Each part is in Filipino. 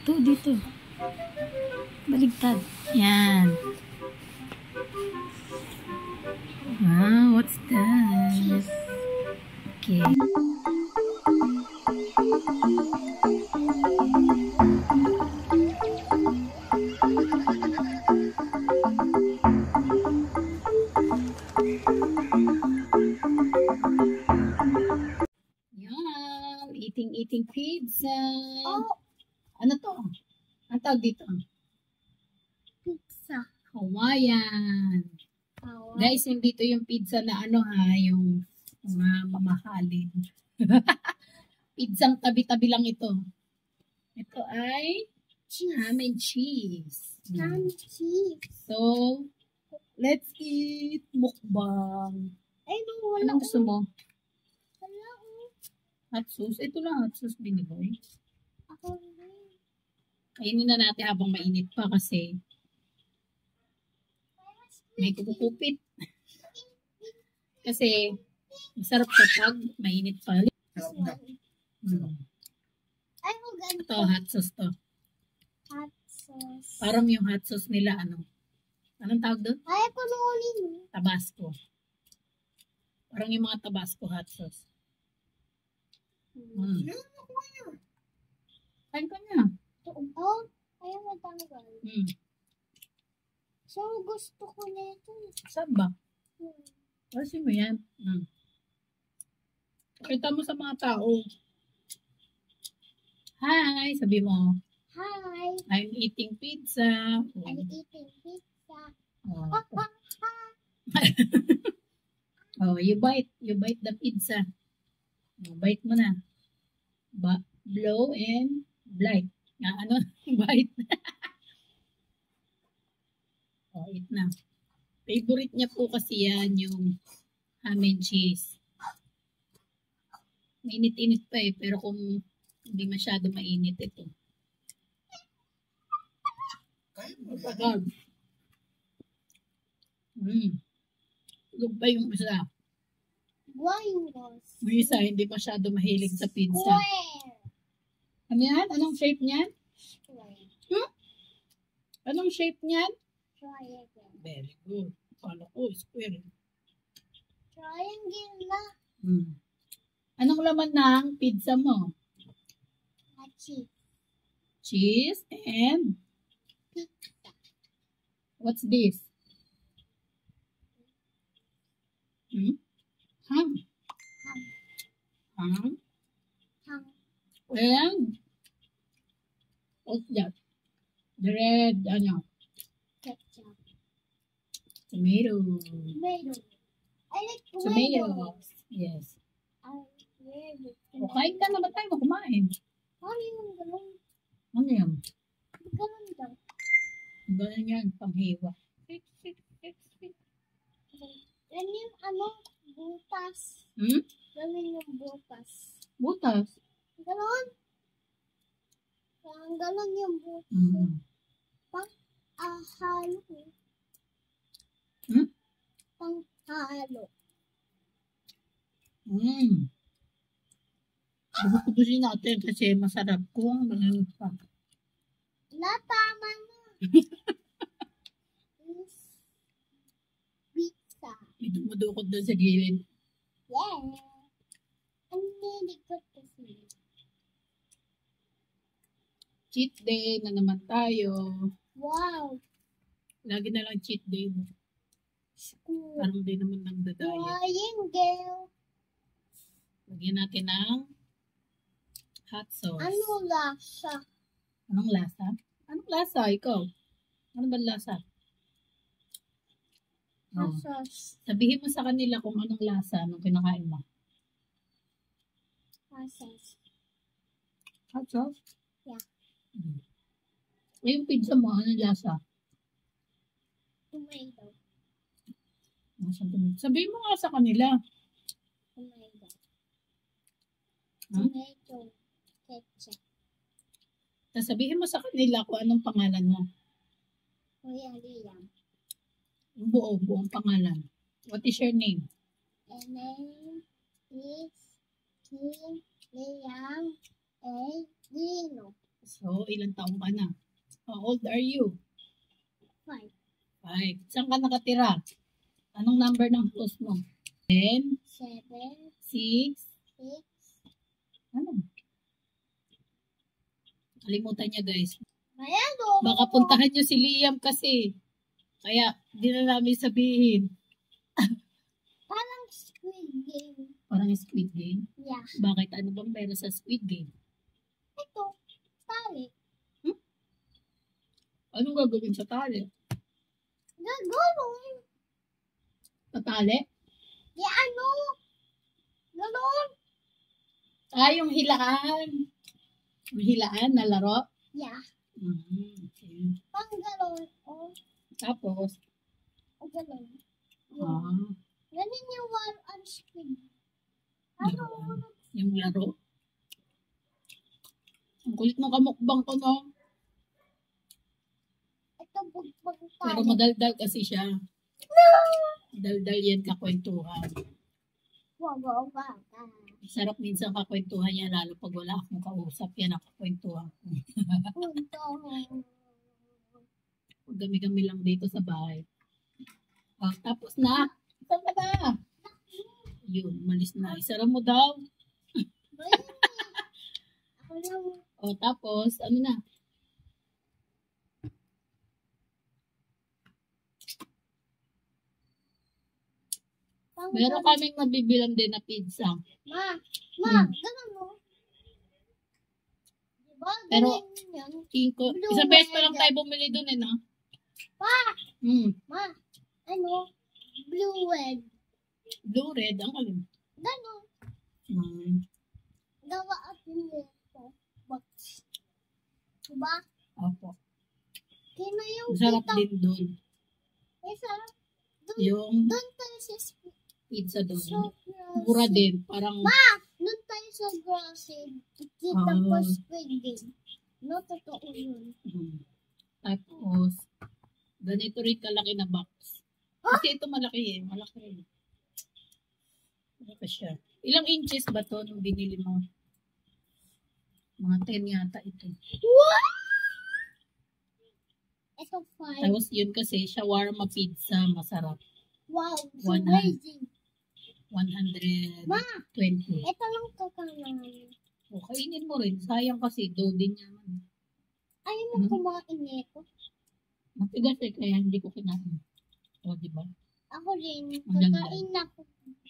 Dito, dito. Baligtad. Yan. Wow, what's that? Okay. Yan. Eating pizza. Oh, Ano to? Ang tawag dito? pizza. Hawaiian. Guys, hindi to yung pizza na ano ha, yung mga mamahalin. Pizzang tabi-tabi lang ito. Ito ay ham and cheese. Ham cheese. So, let's eat mukbang. Ay, no, wala. Anong gusto mo? Wala. Hot sauce? Ito lang hot sauce binigay. Ako rin. Kainin na natin habang mainit pa kasi may kukupit. Kasi masarap kapag mainit pa. Ay, maganda. Ito, hot sauce to. Hot sauce. Parang yung hot sauce nila, ano? Anong tawag doon? Ay, panoorin. Tabasco. Parang yung mga Tabasco hot sauce. Kain ka niya. Oh, ayaw matanggal. So, gusto ko nito. Saan ba? Kasi mo yan. Pakita mo sa mga tao. Hi! Sabi mo. Hi, I'm eating pizza. I'm eating pizza. Oh, oh, you bite the pizza. Oh, bite mo na. Blow and blight. Ano? Bite. Oh, eat na. Favorite niya po kasi yan yung ham and cheese. Mainit-init pa eh, pero kung hindi masyado mainit ito. Pagod. Tulog pa yung isa. Guayos. Yung isa hindi masyado mahilig sa pizza. Square. Ano yan? Anong shape niyan? Square. Anong shape niyan? Triangle. Very good. Kala ko, square. Triangle na. Anong laman ng pizza mo? Cheese. Cheese and Pizza. what's this? Ham. Ham. Ham. Ham. And what's that? The red, ano? Ketchup. Tomato. Tomato. I like Tomato. tomatoes. Yes. I really O, kain ka na ba tayo kumain? Ano yung galon? Ano yan? Galon daw. Ganun yan, panghiwa. Yan yung ano, butas. Galon yung butas. Butas. Galon? Ang galon yung butas. Pang-ahalo. Pang-halo. Bubusin natin kasi masarap kung malamig pa. Tama na. Pizza. May dumudukot doon sa gilid. Yeah. Ang nilikot kasi. Cheat day na naman tayo. Wow. Lagi na lang cheat day. School. Parang di naman nang dadaya. Triangle. Lagyan natin ng hot sauce. Ano lasa? Anong lasa? Anong lasa? Ikaw? Ano ba lasa? Oh. Sauce. Sabihin mo sa kanila kung anong lasa nung kinakain mo. Sauce. Hot sauce? Yeah. Yung pizza mo, anong lasa? Tomato. Sabihin mo nga sa kanila. Tomato. Hmm? Tomato. Ketchup. Tapos sabihin mo sa kanila kung anong pangalan mo. Kuya Liam. Yung buong pangalan. What is your name? My name is Kim Liam A. Dino. So, ilang taong ka na? How old are you? 5, 5. Saan ka nakatira? Anong number ng house mo? 10, 7, 6, 6. ano? Kalimutan niya guys. Ayan o. Baka puntahan niyo si Liam kasi. Kaya, di na namin sabihin. Parang Squid Game. Parang Squid Game. Yeah. Bakit? Ano bang meron sa Squid Game? Ito. Tali. Anong gagawin sa tali? Gagawin. Sa tali? Di ano? Ganon. Yung hilaan. Yung hilaan na laro? Yeah. Okay. Pang ganon. O. Tapos, O ganon. Ganon yung one on screen. Ano? Yung laro. Ang kulit mo kamukbang ko, no? Ito bugbog Pero tali. madaldal kasi siya. Daldal yan kakwentuhan. Wow. Sarap minsan kakwentuhan niya, lalo pag wala akong kausap, yan ang kakwentuhan ko. Punto. Pag kami lang dito sa bahay. Tapos na. Saan ka na? Yun, malis na. Isara mo daw. Ako lang. Tapos, ano na? Meron kaming mabibilang din na pizza. Ma, ganun mo. Diba? Pero, Ganun yan. Tingko. Blue Isang beses pa lang red. tayo bumili dun no? Pa, Ma, ano? Blue red. blue red, ang alin. Ganun. Gawa at nito. Box. Diba? Opo. Kino yung Masarap kita. din dun. Isa. Yung Doon tayo sa pizza dun. grocery. Mura din. Parang, Doon tayo sa grocery. Kita ko Squid Game. No, totoo yun. Tapos, ganito rin kalaki na box. Kasi ito malaki eh. Malaki rin. Malaki siya. Ilang inches ba to nung binili mo? Mga 10 yata ito. What? Ito 5. Tapos yun kasi, shawarma pizza, masarap. Wow, so 100. amazing. 120. Ito lang kakain. O, kainin mo rin. Sayang kasi, dough din naman. Ayaw mo kumain nito. Matigas eh, kaya hindi ko kinain. O, di ba? Ako rin, Ang kakain ako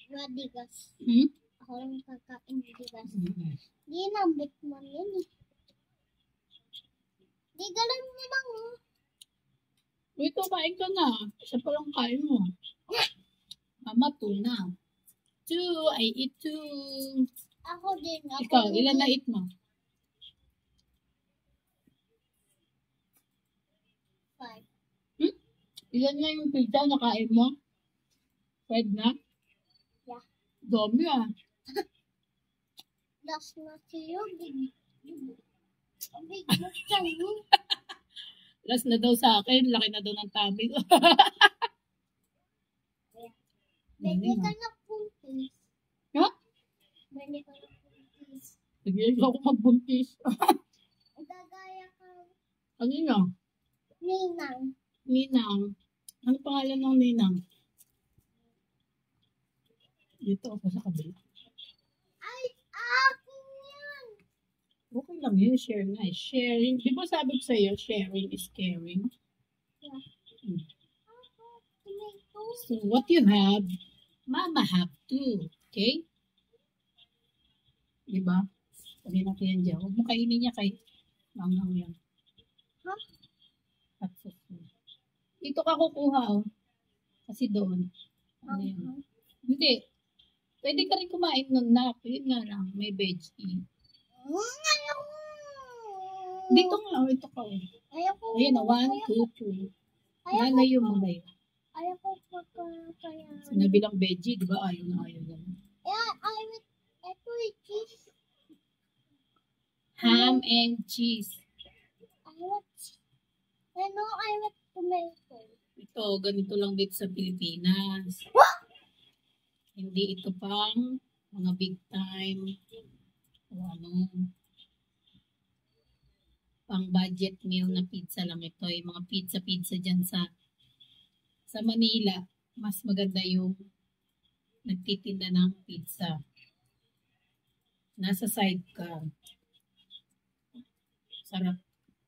madigas. Ako lang kakain madigas. Di nambit man yun eh. Di galan mo lang oh. Uy, kumain ka na. Isa pa lang kain mo. Mama, 2 na. 2, I eat 2. Ako din. Ikaw, ilan na eat mo? 5. Ilan na yung pizza na kain mo? 5 na? Yeah. Dami ah. Last na siyo. Big mo sa'yo. Last na daw sa akin. Laki na daw ng tummy ko. Bili ka na puntis. Ha? Bili ka na puntis. Sige, ako magbuntis. Gagaya ka. Ano yun? Ninang. Ninang. Ano pangalan ng Ninang? Dito ako sa kabila. Ay, akin yan. Okay lang yun. Share nga. Sharing. Di ba sabi ko sa'yo, sharing is caring? Yeah. Ako, tomato. So, what you have, Mama have too. Okay? Di ba? Sabi natin yan dyan. Huwag mo kainin niya kay manghang yan. Ha? At dito ka kukuha, oh. Kasi doon. Ano yan? Hindi. Pwede ka rin kumain ng nap. Yun nga lang. May veggie. Ayaw. Dito nga. Oh, ito ka. Oh. Ayaw ko. Ayan na. 1, 2, 3. Lalayo mo na yun. Ayaw ko kaya. Sinabi lang veggie. Di ba? Ayaw na ayaw yan. Yeah, ito yung cheese. Ham and cheese. I want tomato. Ito, ganito lang dito sa Pilipinas. Hindi ito pang mga big time o ano. pang budget meal na pizza lang ito. Yung mga pizza dyan sa Manila, mas maganda yung nagtitinda ng pizza. Nasa sidecar. Sarap.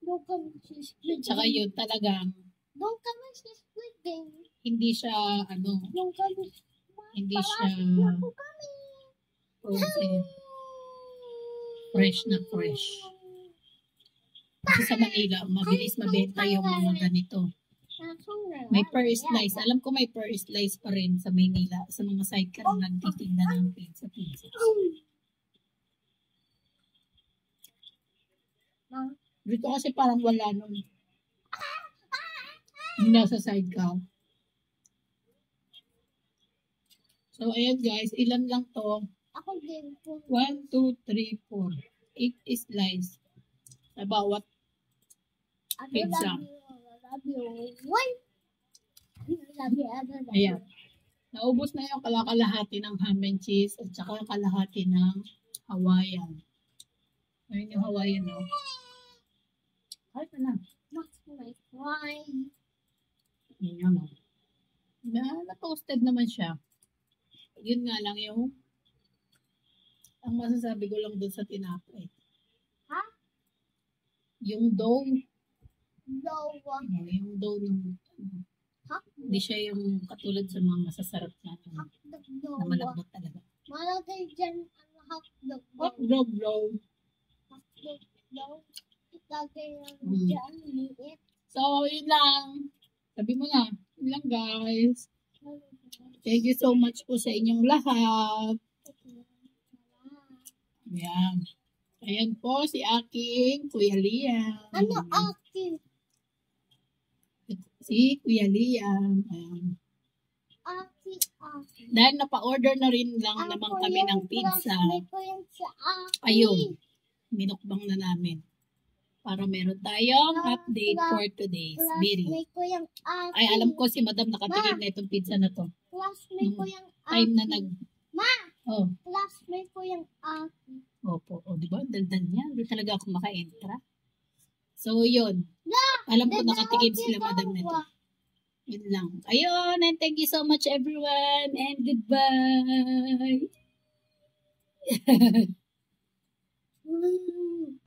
Doon ka mag-squid Tsaka game. yun talagang Doon ka mag-squid game. hindi siya Doon ka hindi siya ako kami. frozen. Fresh na fresh. Kasi sa Manila, mabilis mabenta yung mga ganito. May per slice. Alam ko may per slice pa rin sa Manila. Sa mga sidecar na nagtitinda ng pizza. Dito kasi parang wala nun. Yung nasa sidecar. So, ayan guys. Ilan lang to? Ako din po. 1, 2, 3, 4. 8 slice. Sa bawat pizza. Love you. One. Love you. Ayan. Naubos na yung kalahati ng ham and cheese at saka kalahati ng Hawaiian. Ayun yung Hawaiian, no? Kahit na. That's my pride. Yun yun, no? Na-toasted naman siya. Yun nga lang yung ang masasabi ko lang dun sa tinapay. Ha? Yung dough. Dalawa. Yung dough ng hindi siya yung katulad sa mga masasarap na na Hotdog. malambot talaga. Malagay dyan ang hotdog. Hotdog dough. Hotdog daw. Ilagay lang Mm. dyan. Liit. So, yun lang. Sabi mo na. Yun lang, guys. Thank you so much po sa inyong lahat. Ayan. Ayan po si aking Kuya Liam. Ano akin? Si Kuya Liam. Ayan. Akin. Dahil napa-order na rin lang naman kami ng pizza. May ko yung sa akin. Ayun. Minukbang na namin. Para meron tayong update for today's video. May ko yung akin. Ay, alam ko si Madam nakatingin na itong pizza na to. Plus may ko yung Time na akin. Ma! Oh, Plus may ko yung akin. opo. O, di ba? Daldal niya. Hindi talaga ako maka-entra. So, yun. Alam ko nakatikim sila, Madam, nito. Yun lang. Ayun, and thank you so much, everyone. And goodbye. Mm.